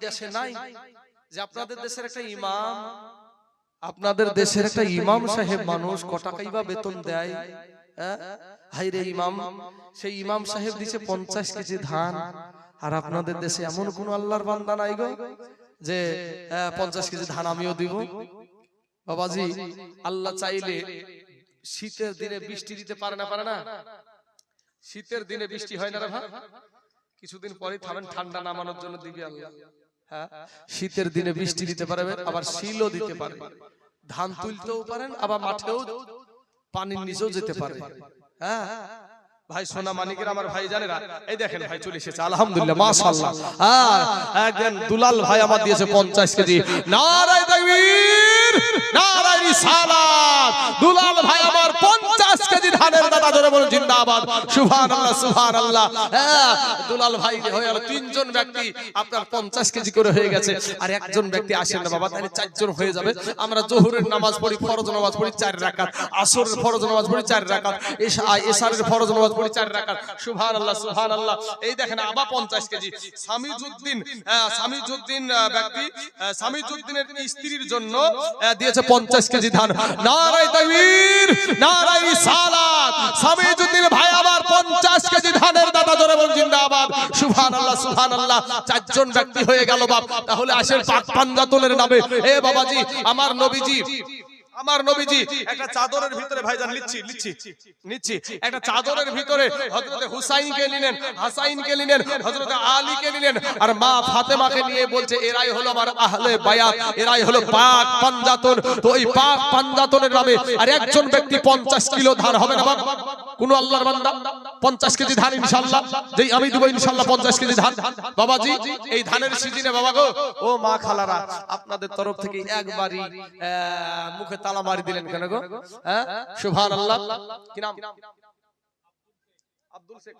দেশে নাই যে আপনাদের দেশের একটা ইমাম, আপনাদের দেশের একটা ইমাম সাহেব মানুষ ক টাকাই বা বেতন দেয়? হাই রে ইমাম, সেই ইমাম সাহেব দিচ্ছে 50 কেজি ধান। আর আপনাদের দেশে এমন কোন আল্লাহর বান্দা নাই গো যে 50 কেজি ধান আমিও দিব? বাবাজি, আল্লাহ চাইলে শীতের দিনে বৃষ্টি দিতে পারে না? পারে না? শীতের দিনে বৃষ্টি হয় না রে ভাই? কিছুদিন পরে থামেন, ঠান্ডা নামানোর জন্য দিবে আল্লাহ। হ্যাঁ, শীতের দিনে বৃষ্টি দিতে পারবে, আবার শীলও দিতে পারে, ধান তুলতেও পারেন, আবার মাঠেও পানির নিচেও যেতে পারে। হ্যাঁ ভাই, সোনা মানিকের আমার ভাই জানেরা, এই দেখেন ভাই চলে এসেছে, আলহামদুলিল্লাহ, মাশাআল্লাহ। একজন দুলাল ভাই আমার দিয়েছে 50 কেজি। নারায়ে তাকবীর, নারায়ে রিসালাত। দুলাল ভাই আমার 50 কেজি ধানের দাদা, ধরে বলুন জিন্দাবাদ, সুবহানাল্লাহ, সুবহানাল্লাহ। দুলাল ভাই হয়ে গেল 3 জন ব্যক্তি, আপনার 50 কেজি করে হয়ে গেছে। আর একজন ব্যক্তি আসেন না বাবা, তাহলে 4 জন হয়ে যাবে। আমরা যোহরের নামাজ পড়ি, ফরজ নামাজ পড়ি 4 রাকাত, আসরের ফরজ নামাজ পড়ি 4 রাকাত, এশারের ফরজ নামাজ পড়ি 4 রাকাত। সুবহানাল্লাহ, সুবহানাল্লাহ। এই দেখেন আবা 50 কেজি। সামিজউদ্দিন ব্যক্তি, সামিজউদ্দিনের স্ত্রীর জন্য দিয়েছে 50 কেজি ধান। নারায়ে তাকবীর, নারায়ে রিসালাত। সামিজউদ্দিন ভাই আমার 50 কেজি ধানের দাদা, ধরে বলুন জিন্দাবাদ, সুবহানাল্লাহ, সুবহানাল্লাহ। 4 জন ব্যক্তি হয়ে গেল বাপ। তাহলে আসেন পাক পাঞ্জাতনের নামে, এ বাবাজি, আমার নবীজি একটা চাদরের ভিতরে, ভাইজান নিচ্ছি একটা চাদরের ভিতরে হযরত হুসাইনকে নিলেন, হাসাইনকে নিলেন, হযরত আলীকে নিলেন, আর মা ফাতেমাকে নিয়ে বলছে এরাই হলো আমার আহলে বায়াত, এরাই হলো পাক পাঞ্জাতন। তো এই পাক পাঞ্জাতনের নামে আর একজন ব্যক্তি 50 কিলো ধান হবে না বাবা? কোন আল্লাহর বান্দা 50 কেজি ধান ইনশাআল্লাহ, যেই আমি দেব ইনশাআল্লাহ 50 কেজি ধান। বাবাজি, এই ধানের সিজনে বাবা গো, ও মা খালারা, আপনাদের তরফ থেকে একবারই মুখে তালা মারি দিলেন কেন গো? হ্যাঁ, সুবহানাল্লাহ। কি নাম? আব্দুল শেখ।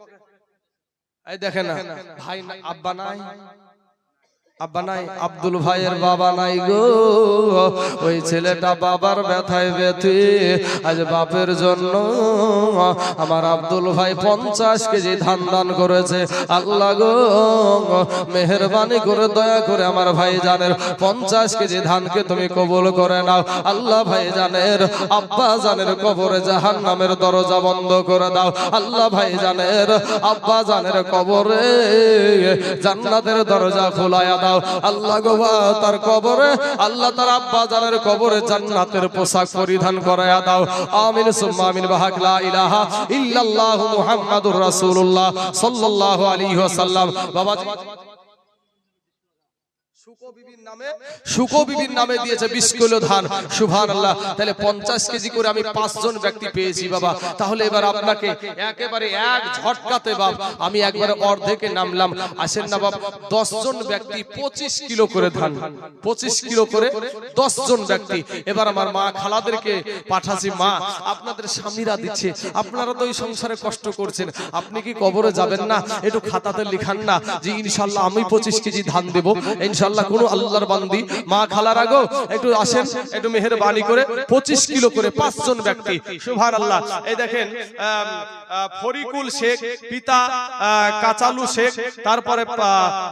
এই দেখেন না ভাই, আব্বা নাই, আব্দুল ভাইয়ের বাবা নাই গো। ওই ছেলেটা বাবার ব্যথায় ব্যথে আজ বাপের জন্য আমার আব্দুল ভাই 50 কেজি ধান দান করেছে। আল্লাহ গো, মেহেরবানি করে দয়া করে আমার ভাই জানের 50 কেজি ধানকে তুমি কবুল করে নাও। আল্লাহ ভাই জানের, আব্বা জানের কবরে জাহান্নামের দরজা বন্ধ করে দাও। আল্লাহ ভাই জানের, আব্বা জানের কবরে জান্নাতের দরজা খোলায়া দাও। আল্লাহ গো, তার কবরে, আল্লাহ তার আব্বা জানের কবরে জান্নাতের পোশাক পরিধান করায়া দাও। আমিন সুম্মা আমিন। বাহাক লা ইলাহা ইল্লাল্লাহু মুহাম্মাদুর রাসূলুল্লাহ সাল্লাল্লাহু আলাইহি ওয়াসাল্লাম। বাবা সুকো বিবির নামে দিয়েছে 20 কিলো ধান। সুবহানাল্লাহ। তাহলে 50 কেজি করে আমি 5 জন ব্যক্তি পেয়েছি বাবা। তাহলে এবার আপনাকে একেবারে এক ঝটকাতে বাপ আমি একবারে অর্ধেকে নামলাম। আসেন না বাপ, 10 জন ব্যক্তি 25 কিলো করে ধান, 25 কিলো করে 10 জন ব্যক্তি। এবার আমার মা খালাদেরকে পাঠাচ্ছি, মা আপনাদের স্বামীরা দিচ্ছে, আপনারা তো এই সংসারে কষ্ট করছেন, আপনি কি কবরে যাবেন না? একটু খাতাতে লিখান না যে ইনশাআল্লাহ আমি 25 কেজি ধান দেব ইনশাআল্লাহ। কোন আল্লাহর বান্দি মা খালারা গো, একটু আসেন, একটু মেহেরবানি করে 25 কিলো করে 5 জন ব্যক্তি। সুবহানাল্লাহ। এই দেখেন ফরিকুল শেখ, পিতা কাচালু শেখ, তারপরে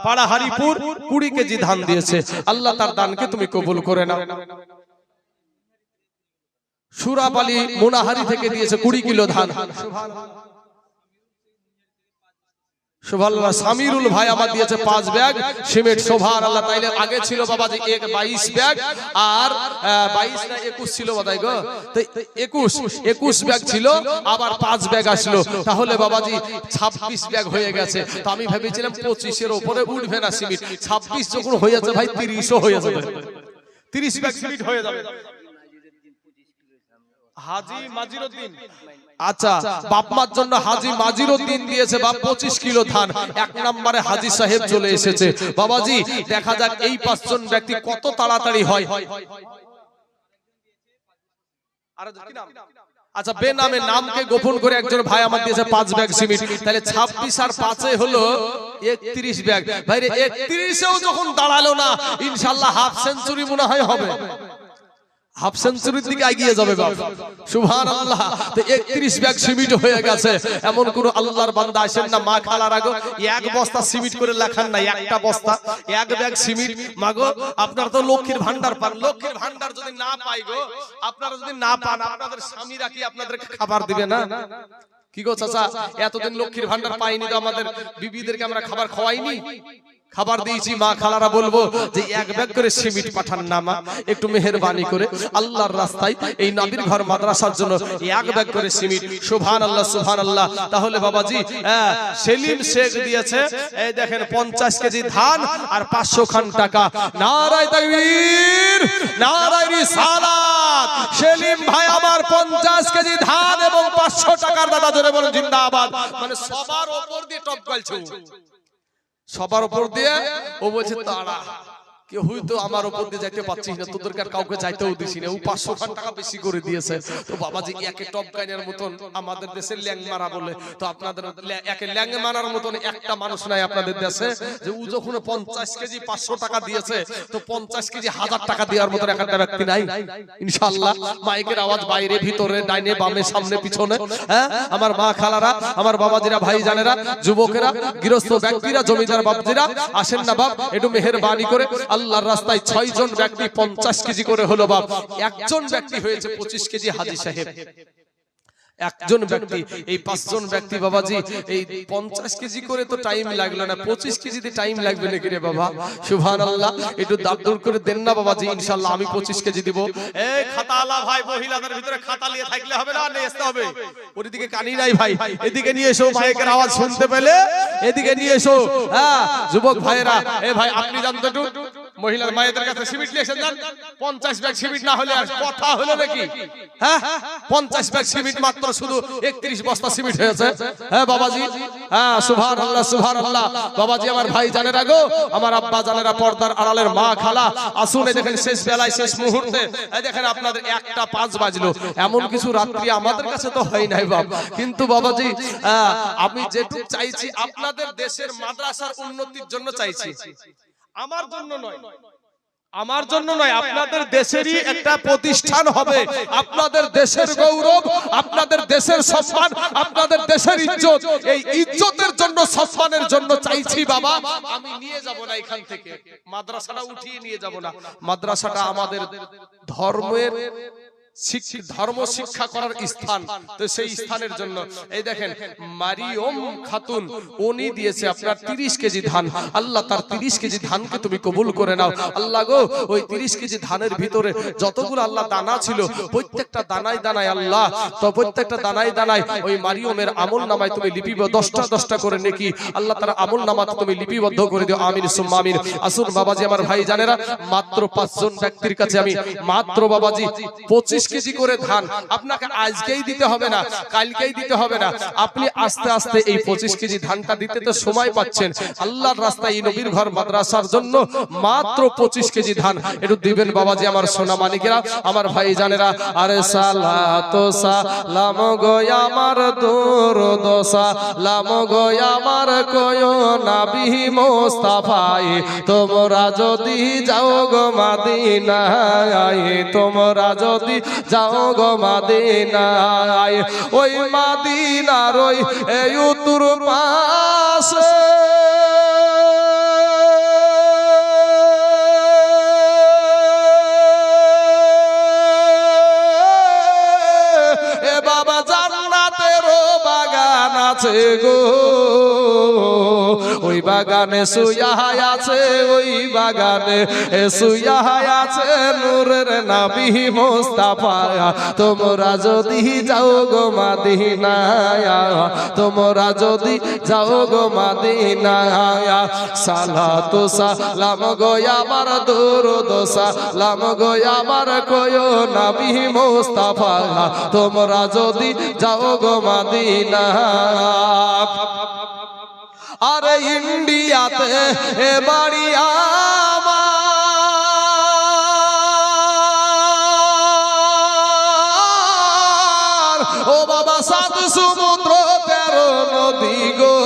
পাড়া হারিপুর 20 কেজি ধান দিয়েছে। আল্লাহ তার দানকে তুমি কবুল করে নাও। সুরাপালি মোনাহারি থেকে দিয়েছে 20 কিলো ধান। সুবহানাল্লাহ। সামিরুল ভাই আমার দিয়েছে 5 ব্যাগ সিমেন্ট। সুবহানাল্লাহ। তাইলে আগে ছিল বাবাজি 22 ব্যাগ, আর 22 না 21 ছিল বোধহয় গো, তো 21 ব্যাগ ছিল, আবার 5 ব্যাগ আসলো। তাহলে বাবাজি 26 ব্যাগ হয়ে গেছে। তো আমি ভেবেছিলাম 25 এর উপরে উঠবে না সিমেন্ট। 26 যখন হয়ে যাচ্ছে ভাই 30ও হয়ে যাবে, 30 ব্যাগ সিমেন্ট হয়ে যাবে। হাজী মাজিরউদ্দিন, আচ্ছা বাপমার জন্য হাজী মাজিরউদ্দিন দিয়েছে বাপ 25 কিলো ধান। 1 নম্বরে হাজী সাহেব চলে এসেছে। বাবাজি দেখা যাক এই 5 জন ব্যক্তি কত তাড়াতাড়ি হয়। আর কি নাম? আচ্ছা, বেনামে নামকে গোপন করে একজন ভাই আমার দিয়েছে 5 ব্যাগ সিমেন্ট। তাহলে 26 আর 5 এ হলো 31 ব্যাগ। ভাই রে 31 এও যখন দাঁড়ালো না, ইনশাআল্লাহ হাফ সেঞ্চুরি মনে হয় হবে। হাফ সেঞ্চুরির দিকে এগিয়ে যাবে বাবা সুবহানাল্লাহ। তো 31 ব্যাগ সিমেন্ট হয়ে গেছে। এমন কোন আল্লাহর বান্দা আসেন না মা খালার আগে এক বস্তা সিমেন্ট করে লেখান না, একটা বস্তা এক ব্যাগ সিমেন্ট মাগো আপনারা তো লক্ষ্মীর ভান্ডার পান, লক্ষ্মীর ভান্ডার যদি না পাই গো, আপনারা যদি না পান আপনাদের স্বামীরা কি আপনাদেরকে খাবার দিবে না? কি গো চাচা, এতদিন লক্ষ্মীর ভান্ডার পাইনি তো আমাদের বিবিদেরকে আমরা খাবার খাওয়াইনি? খাবার দিয়েছি। মা খালারা বলবো যে এক ব্যাগ করে সিমেন্ট পাঠান না মা, একটু মেহেরবানি করে আল্লাহর রাস্তায় এই নবীর ঘর মাদ্রাসার জন্য এক ব্যাগ করে সিমেন্ট। সুবহানাল্লাহ সুবহানাল্লাহ। তাহলে বাবাজি সেলিম শেখ দিয়েছে এই দেখেন 50 কেজি ধান আর 500 খান টাকা। নারায়ে তাকবীর, নারায়ে রিসালাত। সেলিম ভাই আমার 50 কেজি ধান এবং 500 টাকার দাদা, জোরে বলুন জিন্দাবাদ। মানে সবার উপর দিয়ে টপ গালছে, সবার উপর দিয়ে ও বলছে তারা কেউ হয়তো আমার উপর দিয়ে যাইতে পারছিস না, তোদেরকে আর কাউকে যাইতেও দিছি না। ও 500 খান টাকা বেশি করে দিয়েছে। তো বাবাজি একে টপ গাইনের মতন আমাদের দেশে ল্যাং মারা বলে, তো আপনাদের একে ল্যাং মারার মতন একটা মানুষ নাই আপনাদের দেশে যে ও যখন 50 কেজি 500 টাকা দিয়েছে তো 50 কেজি 1000 টাকা দেওয়ার মতন একটা ব্যক্তি নাই ইনশাআল্লাহ। মাইকের আওয়াজ বাইরে ভিতরে ডাইনে বামে সামনে পিছনে, হ্যাঁ আমার মা খালারা, আমার বাবাজিরা, ভাই জানেরা, যুবকেরা, গৃহস্থ ব্যক্তিরা, জমিদার বাবজিরা আসেন না বাপ, একটু মেহেরবানি করে আল্লাহর রাস্তায় 6 জন ব্যক্তি 50 কেজি করে হলো বাপ, একজন ব্যক্তি হয়েছে 25 কেজি হাজী সাহেব। একজন ব্যক্তি, এই 5 জন ব্যক্তি বাবাজি এই 50 কেজি করে তো টাইম লাগলো না, 25 কেজিতে টাইম লাগবে নাকি রে বাবা? সুবহানাল্লাহ। একটু দাবদুর করে দেন না বাবাজি, ইনশাআল্লাহ আমি 25 কেজি দিব। এই খাতাওয়ালা ভাই, মহিলাদের ভিতরে খাতা নিয়ে থাকলে হবে না, নিয়ে আসতে হবে। ওইদিকে কানি নাই ভাই, এদিকে নিয়ে এসো, মাইকের আওয়াজ শুনতে পেলে এদিকে নিয়ে এসো। হ্যাঁ যুবক ভাইরা, এই ভাই আপনি জানতো একটু মহিলার মায়েদের কাছে সিমেন্ট নিয়ে এসেন, 50 ব্যাগ সিমেন্ট না হলে আর কথা হলো নাকি? হ্যাঁ 50 ব্যাগ সিমেন্ট মাত্র শুধু 31 বস্তা সিমেন্ট হয়েছে। হ্যাঁ বাবাজি, হ্যাঁ সুবহানাল্লাহ সুবহানাল্লাহ। বাবাজি আমার ভাই জানেরা গো, আমার আব্বা জানেরা, পর্দার আড়ালের মা খালা আসুন, দেখেন শেষ বেলায় শেষ মুহূর্তে এই দেখেন আপনাদের 1টা 5 বাজলো। এমন কিছু রাত্রি আমাদের কাছে তো হয় নাই বাপ, কিন্তু বাবাজি আমি যেটুকু চাইছি আপনাদের দেশের মাদ্রাসার উন্নতির জন্য চাইছি, আমার জন্য নয়, আমার জন্য নয়, আপনাদের দেশেরই একটা প্রতিষ্ঠান হবে, আপনাদের দেশের গৌরব, আপনাদের দেশের সম্মান, আপনাদের দেশের ইজ্জত, এই ইজ্জতের জন্য, সম্মানের জন্য চাইছি বাবা। আমি নিয়ে যাব না এখান থেকে, মাদ্রাসাটা উঠিয়ে নিয়ে যাব না। মাদ্রাসাটা আমাদের ধর্মের ধর্ম শিক্ষা করার স্থান, তো সেই স্থানের জন্য এই দেখেন মারিয়ম খাতুন উনি দিয়েছে আপনার 30 কেজি ধান। আল্লাহ তার 30 কেজি ধানকে তুমি কবুল করে নাও আল্লাহ গো। ওই 30 কেজি ধানের ভিতরে যতগুলো আল্লাহ দানা ছিল, প্রত্যেকটা দানায় দানায় আল্লাহ, তো প্রত্যেকটা দানায় দানায় ওই মারিয়মের আমল নামায় তুমি লিপিবদ্ধ 10টা করে নেকি আল্লাহ তার আমল নামাতে তুমি লিপিবদ্ধ করে দিও, আমিন সুম্মা আমিন। আসুন বাবাজি আমার ভাই জানেরা, মাত্র 5 জন ব্যক্তির কাছে আমি মাত্র বাবাজি 25 কেজি করে ধান, আপনাকে আজকেই দিতে হবে না, কালকেই দিতে হবে না, আপনি আস্তে আস্তে এই 25 কেজি ধানটা দিতে তো সময় পাচ্ছেন। আল্লাহর রাস্তায় এই নবীর ঘর মাদ্রাসার জন্য মাত্র 25 কেজি ধান একটু দিবেন বাবাজি আমার সোনা মানিকেরা, আমার ভাই জানেরা। আরে সালাতু সালাম গো আমার দরুদ সালাম গো আমার কোয় নবী মুস্তাফায়ে, তোমরা যদি যাও গো মদিনায়, তোমরা যদি যাও গো মদিনায়, ওই মদিনার ওই উত্তর পাশে এ বাবা জান্নাতেরও বাগান আছে গো, ওই বাগানে শুয়া আছে, ওই বাগানে শুয়া আছে নূরের নবী মুস্তাফা। তোমরা যদি যাও গো মদিনায়, তোমরা যদি যাও গো মদিনায়, সালাতু সালাম গো আমার দরুদ সালাম গো আমার কোয় নবী মুস্তাফা, তোমরা যদি যাও গো মদিনায়। আরে ইন্ডিয়াতে এ বাড়ি আমার, ও বাবা 7 সমুদ্র 13 নদী গো,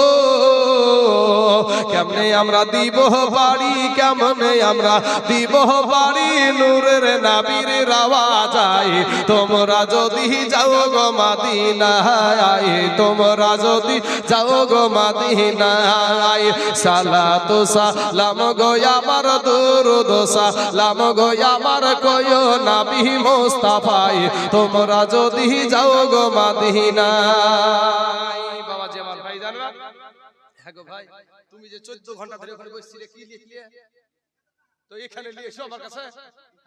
কেমনে আমরা দিব পারি, কেমনে আমরা দিব পারি নূরের নবীর রওজায়। তোমরা যদি যাও গো মদিনায়, তোমরা যদি যাও গো মদিনায়, সালাতু সালাম গো আমার দুরুদ সালাম গো আমার কয়ো নবী মুস্তাফায়। তোমরা যদি যাও গো মদিনায়। বাবা জামাল ভাই জানবা? হ্যাঁ গো ভাই, তুমি যে 14 ঘন্টা ধরে ওখানে বসছিলে কি লিখলে? তো এখানে নিয়ে এসো আমার কাছে।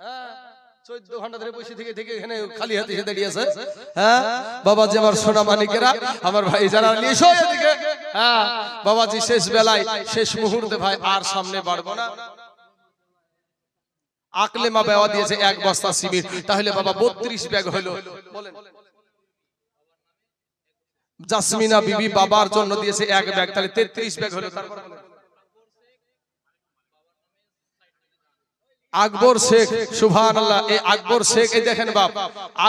হ্যাঁ 14 ঘন্টা ধরে বসে থেকে থেকে এখানে খালি হাতে এসে দাঁড়িয়েছে। হ্যাঁ বাবাজি আমার সোনা মানিকেরা, আমার ভাই যারা নিয়ে এসো এদিকে। হ্যাঁ বাবাজি শেষ বেলায় শেষ মুহূর্তে ভাই আর সামনে বাড়বো না। আকলেমা বেওয়া দিয়েছে 1 বস্তা সিমেন্ট, তাহলে বাবা 32 ব্যাগ হলো। বলেন জাসমিনা বিবি বাবার জন্য দিয়েছে 1 ব্যাগ, তাহলে 33 ব্যাগ হলো। তারপর আকবর শেখ, সুবহানাল্লাহ, এই আকবর শেখ, এই দেখেন বাপ,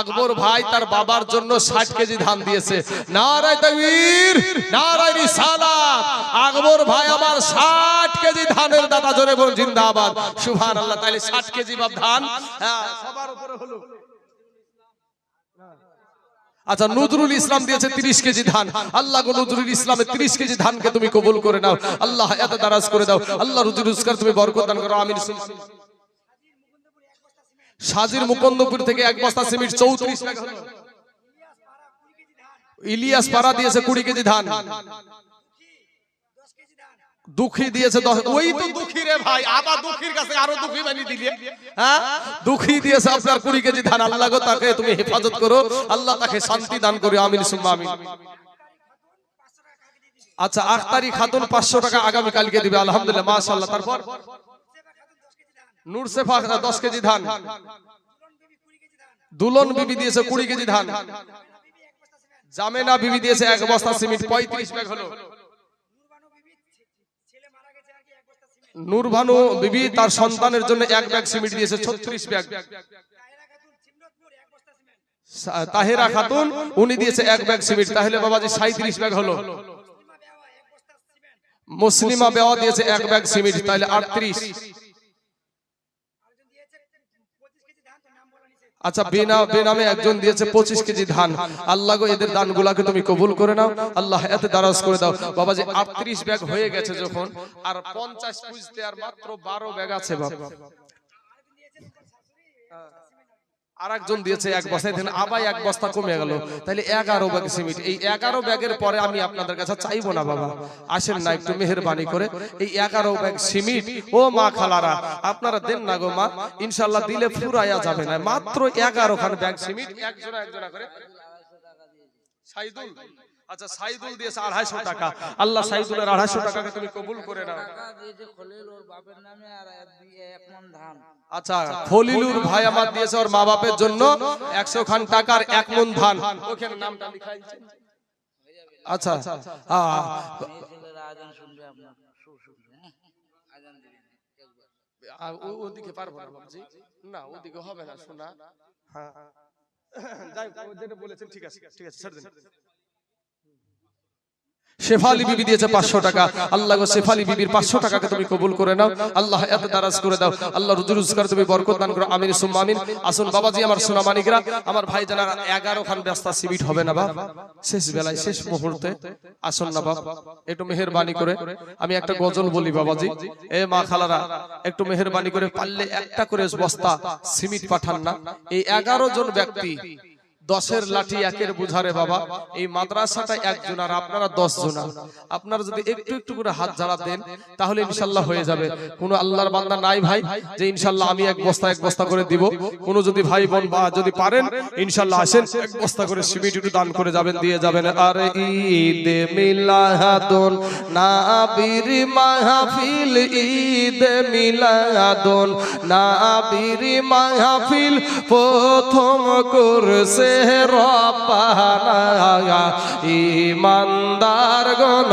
আকবর ভাই তার বাবার জন্য 60 কেজি ধান দিয়েছে। নারায়ে তাকবীর, নারায়ে রিসালাত। আকবর ভাই আমার 60 কেজি ধানের দাতা, জোরে বলুন জিন্দাবাদ, সুবহানাল্লাহ। তাহলে 60 কেজি বাপ ধান, হ্যাঁ সবার উপরে হলো। আচ্ছা নজরুল ইসলাম দিয়েছে 30 কেজি ধান। আল্লাহ গো নজরুল ইসলামের 30 কেজি ধানকে তুমি কবুল করে নাও। আল্লাহ এত দারাজ করে দাও। আল্লাহ রুজি রোজগার তুমি বরকত দান করো, আমিন। সাজির মুকন্দপুর থেকে 1 বস্তা সিমেন্ট 34 ব্যাগ হলো। ইলিয়াস পাড়া দিয়েছে 20 কেজি ধান। দুঃখী দিয়েছে 10। ওই তো দুঃখী রে ভাই, আবার দুঃখীর কাছে আরো দুঃখী বানিয়ে দিলে। হ্যাঁ দুঃখী দিয়েছে আপনার 20 কেজি ধান। আল্লাহ গো তাকে তুমি হেফাজত করো, আল্লাহ তাকে শান্তি দান করো, আমিন সুম্মা আমিন। আচ্ছা আখতারি খাতুন 500 টাকা আগামী কালকে দিবে, আলহামদুলিল্লাহ মাশাআল্লাহ। তারপর নূরসেফা 10 কেজি ধান। দুলন বিবি দিয়েছে 20 কেজি ধান। জামেনা বিবি দিয়েছে 1 বস্তা সিমেন্ট, 35 ব্যাগ হলো। নূরবানু বিবি তার সন্তানের জন্য 1 ব্যাগ সিমেন্ট দিয়েছে, 36 ব্যাগ। তাহেরা খাতুন উনি দিয়েছে 1 ব্যাগ সিমেন্ট, তাহলে বাবাজি 37 ব্যাগ হলো। মুসলিমা বেওয়া দিয়েছে 1 ব্যাগ সিমেন্ট, তাহলে 38। আচ্ছা বেনামে একজন দিয়েছে 25 কেজি ধান। আল্লাহ গো এদের দানগুলোকে তুমি কবুল করে নাও, আল্লাহ এতে দারাজ করে দাও। বাবাজি 38 ব্যাগ হয়ে গেছে যখন, আর 50 পুজতে আর মাত্র 12 ব্যাগ আছে বাবা। আরেকজন দিয়েছে 1 বস্তা, দেখেন আবার 1 বস্তা কমে গেল, তাহলে 11 ব্যাগ সিমেন্ট। এই 11 ব্যাগের পরে আমি আপনাদের কাছে চাইবো না বাবা, আসেন না একটু মেহেরবানি করে এই 11 ব্যাগ সিমেন্ট ও মা খালারা আপনারা দেন না গো মা, ইনশাআল্লাহ দিলে ফুরায়া যাবে না। মাত্র 11 খান ব্যাগ সিমেন্ট একজনা একজনা করে। সাইদুল, আচ্ছা সাইদুল দিয়েছে 250 টাকা। আল্লাহ সাইদুলের 250 টাকাকে তুমি কবুল করে নাও। আচ্ছা খলিলুর ভাই আমার দিয়েছে ওর মা বাপের জন্য 100 খান টাকার 1 মণ ধান। ওখানে নামটা লিখাই আছে। আচ্ছা ওদিকে পারবো না বাবজি, না ওদিকে হবে না শোনা। হ্যাঁ যাই যেটা বলেছেন ঠিক আছে, ঠিক আছে ছেড়ে দিন। শেফালি বিবি দিয়েছে 500 টাকা। আল্লাহ গো শেফালি বিবির 500 টাকাকে তুমি কবুল করে নাও, আল্লাহ এত দারাজ করে দাও, আল্লাহ রুজি রোজগার তুমি বরকত দান করো, আমিন সুম্মা আমিন। আসুন বাবাজি আমার সোনা মানিকরা, আমার ভাই জানারা 11 খান ব্যস্তা সিমিট হবে না বাপ, শেষ বেলায় শেষ মুহূর্তে আসুন না বাপ, একটু মেহেরবানি করে আমি একটা গজল বলি বাবাজি। এ মা খালারা একটু মেহেরবানি করে পারলে একটা করে বস্তা সিমিট পাঠান না। এই 11 জন ব্যক্তি 10-এর লাঠি 1-এর বুঝারে বাবা, এই মাদ্রাসাটা 1 জন আর আপনারা 10 জন। আপনারা যদি একটু একটু করে হাত ঝাড়া দেন তাহলে ইনশাআল্লাহ হয়ে যাবে। কোন আল্লাহর বান্দা নাই ভাই যে ইনশাআল্লাহ আমি 1 বস্তা করে দিব? কোন যদি ভাই বোন বা যদি পারেন ইনশাআল্লাহ আসেন 1 বস্তা করে সিমেন্ট একটু দান করে যাবেন, দিয়ে যাবেন। আর ঈদ মিলাদুন নবীর মাহফিল, ঈদ মিলাদুন নবীর মাহফিল প্রথম করছে রব্বানা, ইমানদার গণ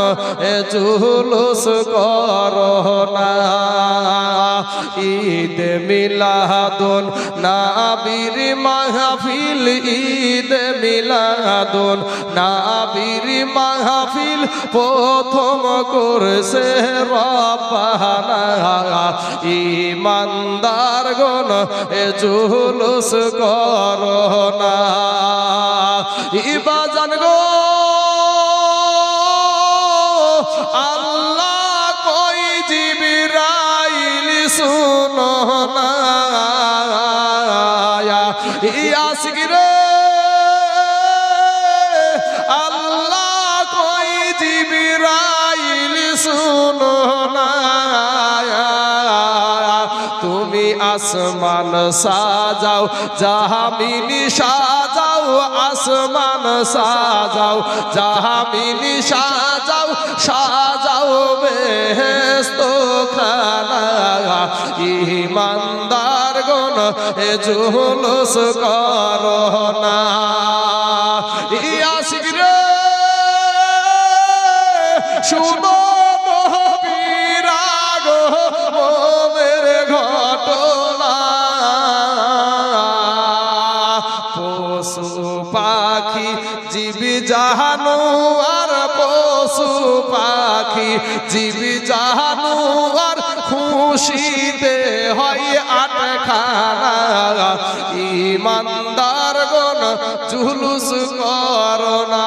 জুলুস করোনা। ঈদ মিলাদুন নবীর মাহফিল, ঈদ মিলাদুন নবীর মাহফিল প্রথম করছে রব্বানা ইমানদার গণ এ জুলুস করোনা ইবাজান গো আল্লাহ কই জিবরাইল শুনো না ইয়াসিক রে আল্লাহ কই জিবরাইল শুনো না তুমি আসমান সাজাও জামিনি সাজাও আসমান সাজাও জামিনি সাজাও সাজাও বেহেশত খানা ইমানদার গণ এ জুলুস করোনা ইয়াসিক রে শুনো নবীর আগমনের ঘটনা পশু পাখি জীবি জানোয়ার পশু পাখি জীবি জানোয়ার খুশিতে হয় আটখানা ইমানদার গণ জুলুস করোনা